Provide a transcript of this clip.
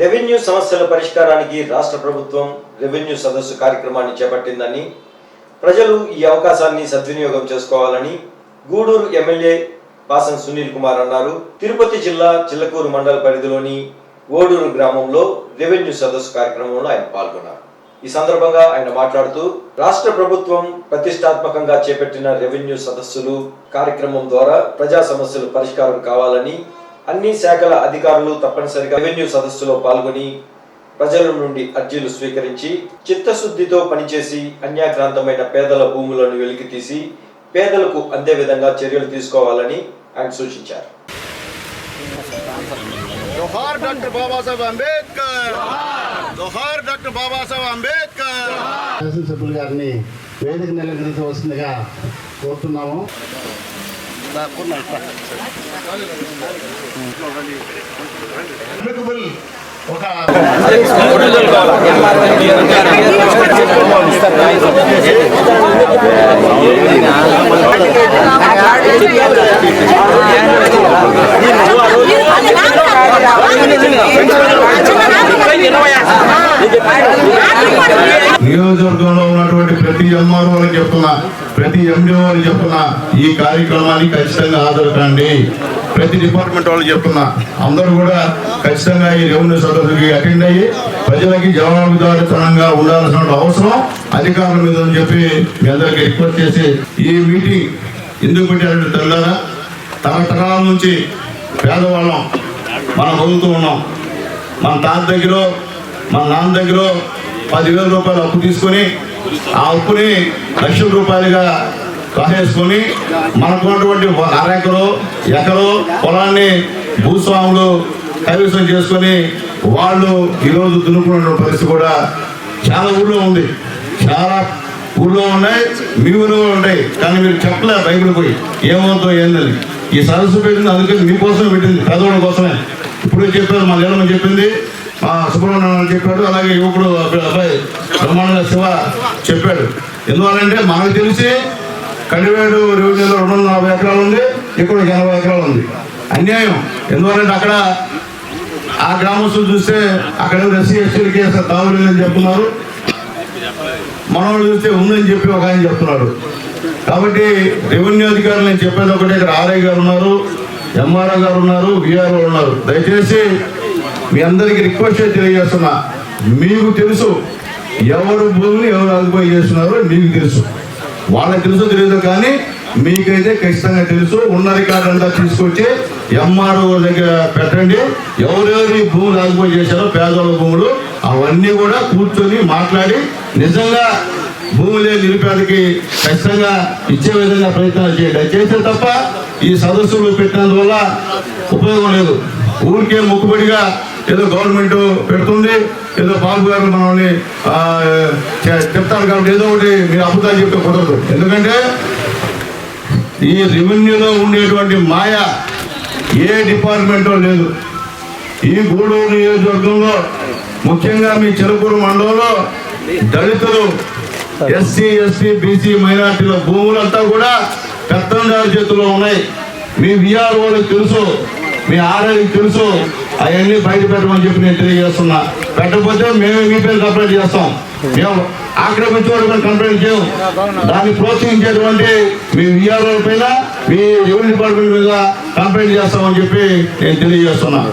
Revenue సమస్యల పరిష్కారానికి రాష్ట్ర ప్రభుత్వం రెవెన్యూ సదస్సు కార్యక్రమాన్ని చేపట్టిందని, ప్రజలు ఈ అవకాశాన్ని సద్వినియోగం చేసుకోవాలని గూడూరు ఎమ్మెల్యే పాసం సునీల్ కుమార్ అన్నారు. తిరుపతి జిల్లా చిల్లకూరు మండల పరిధిలోని ఓడూరు గ్రామంలో రెవెన్యూ సదస్సు కార్యక్రమంలో ఆయన పాల్గొన్నారు. ఈ సందర్భంగా ఆయన మాట్లాడుతూ, రాష్ట్ర ప్రభుత్వం ప్రతిష్టాత్మకంగా చేపట్టిన రెవెన్యూ సదస్సులు కార్యక్రమం ద్వారా ప్రజా సమస్యలు పరిష్కారం కావాలని, అన్ని శాఖల అధికారులు తప్పనిసరిగా రెవెన్యూ సదస్సులో పాల్గొని ప్రజల నుండి అర్జీలు స్వీకరించి చిత్తశుద్ధితో పనిచేసి అన్యాక్రాంతమైన పేదల భూములను వెలికితీసి పేదలకు అందే విధంగా చర్యలు తీసుకోవాలని ఆయన సూచించారు. జోహార్ డాక్టర్ బాబాసాహెబ్ అంబేద్కర్, జోహార్ డాక్టర్ బాబాసాహెబ్ అంబేద్కర్. శాసనసభ్యులు గారిని వేదిక నిలకరించవలసిందిగా కోరుతున్నాము. ఒక నియోజకవర్గంలో ఉన్నటువంటి ప్రతి ఎంఆర్ఓ అని చెప్తున్నా, ప్రతి ఎండిఓ అని చెప్తున్నా, ఈ కార్యక్రమానికి ఖచ్చితంగా హాజరుకండి. ప్రతి డిపార్ట్మెంట్ వాళ్ళు చెప్తున్నా, అందరూ కూడా ఖచ్చితంగా ఈ రెవెన్యూ సదస్సుకి అటెండ్ అయ్యి ప్రజలకి జవాబుదారీతనంగా ఉండాల్సిన అవసరం అధికారుల మీద అని చెప్పి మీ అందరికీ రిక్వెస్ట్ చేసి, ఈ మీటింగ్ ఎందుకు పెట్టారంటే తెల్లారా, తరతరాల నుంచి పేదవాళ్ళం మనం బతుకుతూ ఉన్నాం. మన తాత దగ్గర, మన నాన్న దగ్గర 10,000 రూపాయలు అప్పు తీసుకొని ఆ అప్పుని లక్షల రూపాయలుగా కాసేసుకొని మనకున్నటువంటి ఎకరో పొలాన్ని భూస్వాములు కైవసం చేసుకొని వాళ్ళు ఈరోజు దున్నుకున్న పరిస్థితి కూడా చాలా ఊళ్ళో ఉంది. చాలా ఊళ్ళో ఉన్నాయి, మీ ఊళ్ళో ఉంటాయి, కానీ మీరు చెప్పలేదు బైబిల్ పోయి ఏమవుతుందో ఏందని. ఈ సదస్సు పెట్టింది అందుకని మీకోసమే పెట్టింది, పేదవాళ్ళ కోసమే. ఇప్పుడు చెప్పారు, మా నీలమ్మ చెప్పింది, మా సుబ్రహ్మణ్యం చెప్పాడు, అలాగే యువకుడు అబ్బాయి బ్రహ్మాండ శివ చెప్పాడు. ఎందువల్లంటే మనకు తెలిసి కడివేడు రెవెన్యూలో 240 ఎకరాలు ఉంది, ఇక్కడ 80 ఎకరాలు ఉంది. అన్యాయం. ఎందువల్లంటే అక్కడ ఆ గ్రామస్తులు చూస్తే అక్కడ ఎస్సీ ఎస్టీలకి అసలు తావులేదని చెప్తున్నారు, మనవాళ్ళు చూస్తే ఉందని చెప్పి ఒక ఆయన చెప్తున్నాడు. కాబట్టి రెవెన్యూ అధికారులు నేను చెప్పేది ఒకటే, ఇక్కడ ఆర్ఐ గారు ఉన్నారు, ఎంఆర్ఓ గారు ఉన్నారు, విఆర్ఓ ఉన్నారు. దయచేసి మీ అందరికీ రిక్వెస్ట్ తెలియజేస్తున్నా, మీకు తెలుసు ఎవరు భూమిని ఎవరు ఆక్యుపై చేస్తున్నారో మీకు తెలుసు. వాళ్ళకి తెలుసో తెలియదు కానీ మీకైతే ఖచ్చితంగా తెలుసు. ఉన్న రికార్డు అంతా తీసుకొచ్చి ఎంఆర్ఓ దగ్గర పెట్టండి. ఎవరెవరి భూములు ఆక్యుపై చేశారో పేదవాళ్ళ భూములు అవన్నీ కూడా కూర్చొని మాట్లాడి నిజంగా భూములే నిరుపేదకి ఖచ్చితంగా ఇచ్చే విధంగా ప్రయత్నాలు చేయండి. చేస్తే తప్ప ఈ సదస్సులు పెట్టినందువల్ల ఉపయోగం లేదు. ఊరికే మొక్కుబడిగా ఏదో గవర్నమెంట్ పెడుతుంది, ఏదో బాబు గారు మనల్ని చెప్తారు కాబట్టి ఏదో ఒకటి మీరు అబద్ధాలు చెప్తే కుదరదు. ఎందుకంటే ఈ రెవెన్యూలో ఉండేటువంటి మాయ ఏ డిపార్ట్మెంటో లేదు. ఈ గూడూరు నియోజకవర్గంలో ముఖ్యంగా మీ చిల్లకూరు మండలంలో దళితులు, ఎస్సీ ఎస్టీ బీసీ మైనార్టీల భూములంతా కూడా పెత్తందారు చేతుల్లో ఉన్నాయి. మీ విఆర్ఓలకు తెలుసు, మీ ఆర్ఐకి తెలుసు. అవన్నీ బయట పెట్టమని చెప్పి నేను తెలియజేస్తున్నా. పెట్టకపోతే మేము మీ పేరు కంప్లైంట్ చేస్తాం. మేము ఆక్రమించుకోవడం కంప్లైంట్ చేయం. దాన్ని ప్రోత్సహించేటువంటి మీ విఆర్ఓ పైన, మీ రెవెన్యూ డిపార్ట్మెంట్ మీద కంప్లైంట్ చేస్తామని చెప్పి నేను తెలియజేస్తున్నా.